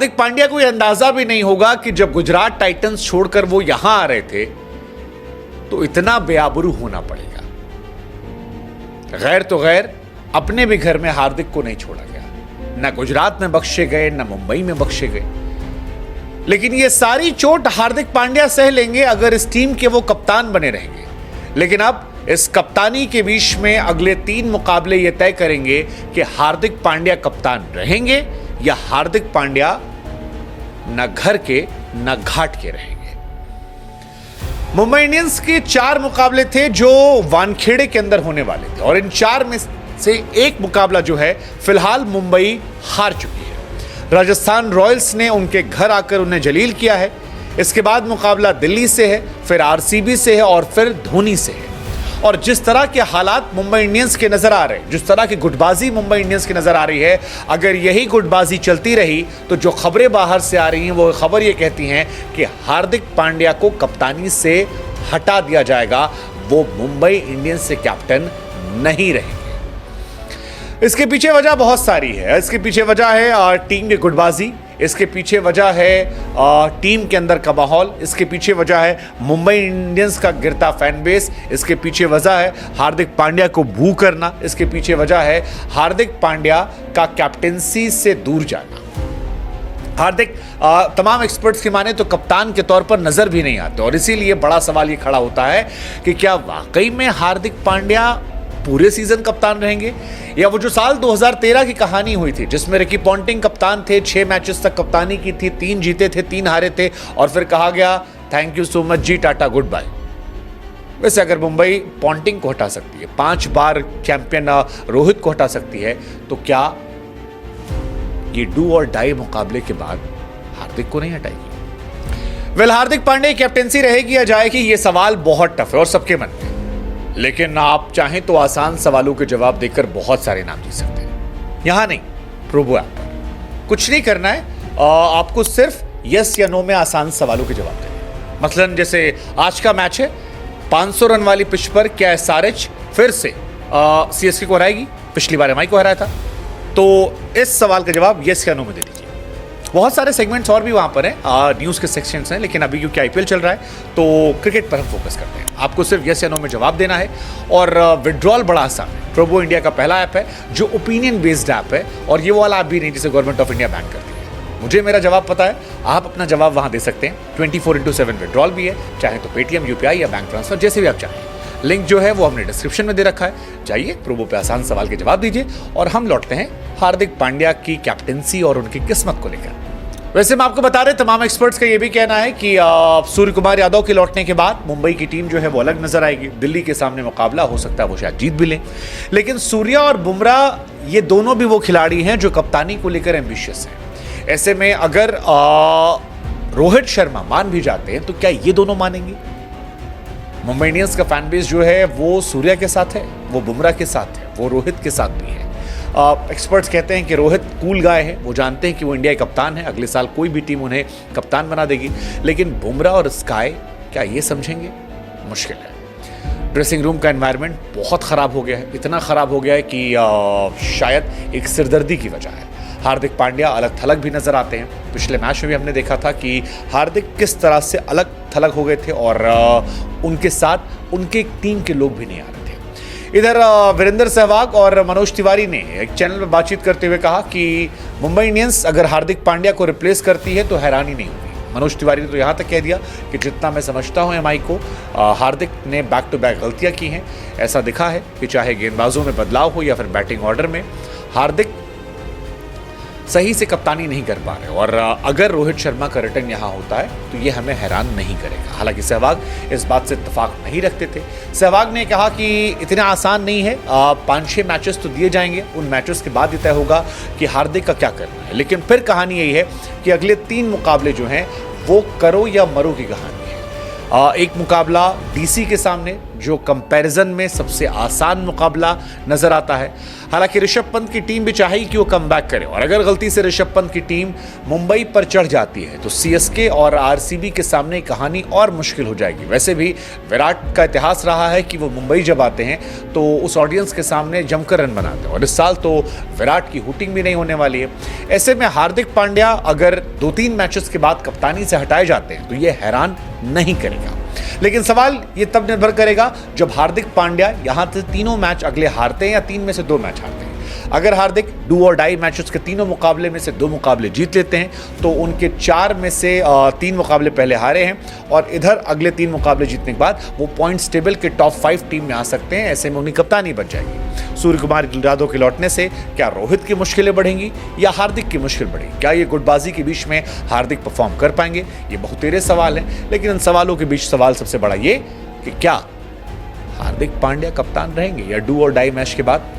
हार्दिक पांड्या को यह अंदाजा भी नहीं होगा कि जब गुजरात टाइटंस छोड़कर वो यहां आ रहे थे तो इतना बेआबरू होना पड़ेगा। गैर तो गैर, अपने भी घर में हार्दिक को नहीं छोड़ा गया, ना गुजरात में बख्शे गए ना मुंबई में बख्शे गए। लेकिन ये सारी चोट हार्दिक पांड्या सह लेंगे अगर इस टीम के वो कप्तान बने रहेंगे। लेकिन अब इस कप्तानी के बीच में अगले 3 मुकाबले ये तय करेंगे कि हार्दिक पांड्या कप्तान रहेंगे या हार्दिक पांड्या न घर के न घाट के रहेंगे। मुंबई इंडियंस के 4 मुकाबले थे जो वानखेड़े के अंदर होने वाले थे और इन 4 में से एक मुकाबला जो है फिलहाल मुंबई हार चुकी है। राजस्थान रॉयल्स ने उनके घर आकर उन्हें जलील किया है। इसके बाद मुकाबला दिल्ली से है, फिर आरसीबी से है और फिर धोनी से है। और जिस तरह के हालात मुंबई इंडियंस के नजर आ रहे हैं, जिस तरह की गुटबाजी मुंबई इंडियंस की नजर आ रही है, अगर यही गुटबाजी चलती रही तो जो खबरें बाहर से आ रही हैं वो खबर ये कहती हैं कि हार्दिक पांड्या को कप्तानी से हटा दिया जाएगा, वो मुंबई इंडियंस से कैप्टन नहीं रहेंगे। इसके पीछे वजह बहुत सारी है। इसके पीछे वजह है टीम की गुटबाजी, इसके पीछे वजह है टीम के अंदर का माहौल, इसके पीछे वजह है मुंबई इंडियंस का गिरता फैन बेस, इसके पीछे वजह है हार्दिक पांड्या को बू करना, इसके पीछे वजह है हार्दिक पांड्या का कैप्टेंसी से दूर जाना। हार्दिक तमाम एक्सपर्ट्स की माने तो कप्तान के तौर पर नजर भी नहीं आते और इसीलिए बड़ा सवाल ये खड़ा होता है कि क्या वाकई में हार्दिक पांड्या पूरे सीजन कप्तान रहेंगे या वो जो साल 2013 की कहानी हुई थी जिसमें रिकी पॉन्टिंग कप्तान थे, 6 मैचेस तक कप्तानी की थी, 3 जीते थे 3 हारे थे और फिर कहा गया थैंक यू सो मच जी, टाटा गुड बाय। वैसे अगर मुंबई पॉन्टिंग को हटा सकती है, 5 बार चैंपियन रोहित को हटा सकती है, तो क्या ये डू और डाई मुकाबले के बाद हार्दिक को नहीं हटाएगी? वेल, हार्दिक पांड्या की कैप्टेंसी रहेगी या जाएगी, ये सवाल बहुत टफ है और सबके मन में। लेकिन आप चाहें तो आसान सवालों के जवाब देकर बहुत सारे नाम जीत सकते हैं। यहां नहीं, प्रोबो ऐप पर कुछ नहीं करना है, आपको सिर्फ यस या नो में आसान सवालों के जवाब देने। मसलन जैसे आज का मैच है, 500 रन वाली पिच पर क्या एसआरएच फिर से सीएसके को हराएगी? पिछली बार एमआई को हराया था। तो इस सवाल का जवाब यस या नो में दे दीजिए। बहुत सारे सेगमेंट्स और भी वहां पर हैं, न्यूज़ के सेक्शंस हैं, लेकिन अभी क्योंकि आईपीएल चल रहा है तो क्रिकेट पर हम फोकस करते हैं। आपको सिर्फ यस या नो में जवाब देना है और विड्रॉल बड़ा आसान है। प्रोबो इंडिया का पहला ऐप है जो ओपिनियन बेस्ड ऐप है और ये वाला ऐप भी नहीं जिसे गवर्नमेंट ऑफ इंडिया बैन करती है। मुझे मेरा जवाब पता है, आप अपना जवाब वहां दे सकते हैं। 24/7 विड्रॉल भी है, चाहे तो पेटीएम, यूपीआई या बैंक ट्रांसफर, जैसे भी आप चाहें। लिंक जो है वो हमने डिस्क्रिप्शन में दे रखा है, जाइए प्रोबो पे आसान सवाल के जवाब दीजिए और हम लौटते हैं हार्दिक पांड्या की कैप्टेंसी और उनकी किस्मत को लेकर। वैसे मैं आपको बता रहे, तमाम एक्सपर्ट्स का ये भी कहना है कि सूर्य कुमार यादव के लौटने के बाद मुंबई की टीम जो है वो अलग नजर आएगी। दिल्ली के सामने मुकाबला हो सकता है वो शायद जीत भी लें, लेकिन सूर्या और बुमराह ये दोनों भी वो खिलाड़ी हैं जो कप्तानी को लेकर एम्बिशियस हैं। ऐसे में अगर रोहित शर्मा मान भी जाते हैं तो क्या ये दोनों मानेंगे? मुंबई इंडियंस का फैन बेस जो है वो सूर्या के साथ है, वो बुमराह के साथ है, वो रोहित के साथ भी है। एक्सपर्ट्स कहते हैं कि रोहित कूल गाय है, वो जानते हैं कि वो इंडिया के कप्तान है, अगले साल कोई भी टीम उन्हें कप्तान बना देगी। लेकिन बुमराह और स्काई क्या ये समझेंगे? मुश्किल है। ड्रेसिंग रूम का एनवायरनमेंट बहुत ख़राब हो गया है, इतना ख़राब हो गया है कि शायद एक सिरदर्दी की वजह है। हार्दिक पांड्या अलग थलग भी नजर आते हैं। पिछले मैच में भी हमने देखा था कि हार्दिक किस तरह से अलग थलग हो गए थे और उनके साथ उनके टीम के लोग भी नहीं आ रहे थे। इधर वीरेंद्र सहवाग और मनोज तिवारी ने एक चैनल पर बातचीत करते हुए कहा कि मुंबई इंडियंस अगर हार्दिक पांड्या को रिप्लेस करती है तो हैरानी नहीं होगी। मनोज तिवारी ने तो यहाँ तक कह दिया कि जितना मैं समझता हूँ एमआई को, हार्दिक ने बैक टू बैक गलतियाँ की हैं। ऐसा दिखा है कि चाहे गेंदबाजों में बदलाव हो या फिर बैटिंग ऑर्डर में, हार्दिक सही से कप्तानी नहीं कर पा रहे और अगर रोहित शर्मा का रिटर्न यहाँ होता है तो ये हमें हैरान नहीं करेगा। हालांकि सहवाग इस बात से इत्तेफाक नहीं रखते थे। सहवाग ने कहा कि इतना आसान नहीं है, 5-6 मैचेस तो दिए जाएंगे, उन मैचेस के बाद तय होगा कि हार्दिक का क्या करना है। लेकिन फिर कहानी यही है कि अगले 3 मुकाबले जो हैं वो करो या मरो की कहानी है। एक मुकाबला डीसी के सामने जो कंपैरिजन में सबसे आसान मुकाबला नजर आता है। हालांकि ऋषभ पंत की टीम भी चाहेगी कि वो कमबैक करे, और अगर गलती से ऋषभ पंत की टीम मुंबई पर चढ़ जाती है तो सीएसके और आरसीबी के सामने कहानी और मुश्किल हो जाएगी। वैसे भी विराट का इतिहास रहा है कि वो मुंबई जब आते हैं तो उस ऑडियंस के सामने जमकर रन बनाते हैं, और इस साल तो विराट की हुटिंग भी नहीं होने वाली है। ऐसे में हार्दिक पांड्या अगर 2-3 मैचेस के बाद कप्तानी से हटाए जाते हैं तो ये हैरान नहीं करेगा। लेकिन सवाल ये तब निर्भर करेगा जब हार्दिक पांड्या यहां से तीनों मैच अगले हारते हैं या 3 में से 2 मैच हारते हैं। अगर हार्दिक डू और डाई मैचेस के तीनों मुकाबले में से 2 मुकाबले जीत लेते हैं तो उनके 4 में से 3 मुकाबले पहले हारे हैं, और इधर अगले 3 मुकाबले जीतने के बाद वो पॉइंट्स टेबल के टॉप 5 टीम में आ सकते हैं। ऐसे में उनकी कप्तानी बच जाएगी। सूर्य कुमार यादव के लौटने से क्या रोहित की मुश्किलें बढ़ेंगी या हार्दिक की मुश्किल बढ़ेगी? क्या ये गुटबाजी के बीच में हार्दिक परफॉर्म कर पाएंगे? ये बहुतेरे सवाल हैं, लेकिन इन सवालों के बीच सवाल सबसे बड़ा ये कि क्या हार्दिक पांड्या कप्तान रहेंगे या डू और डाई मैच के बाद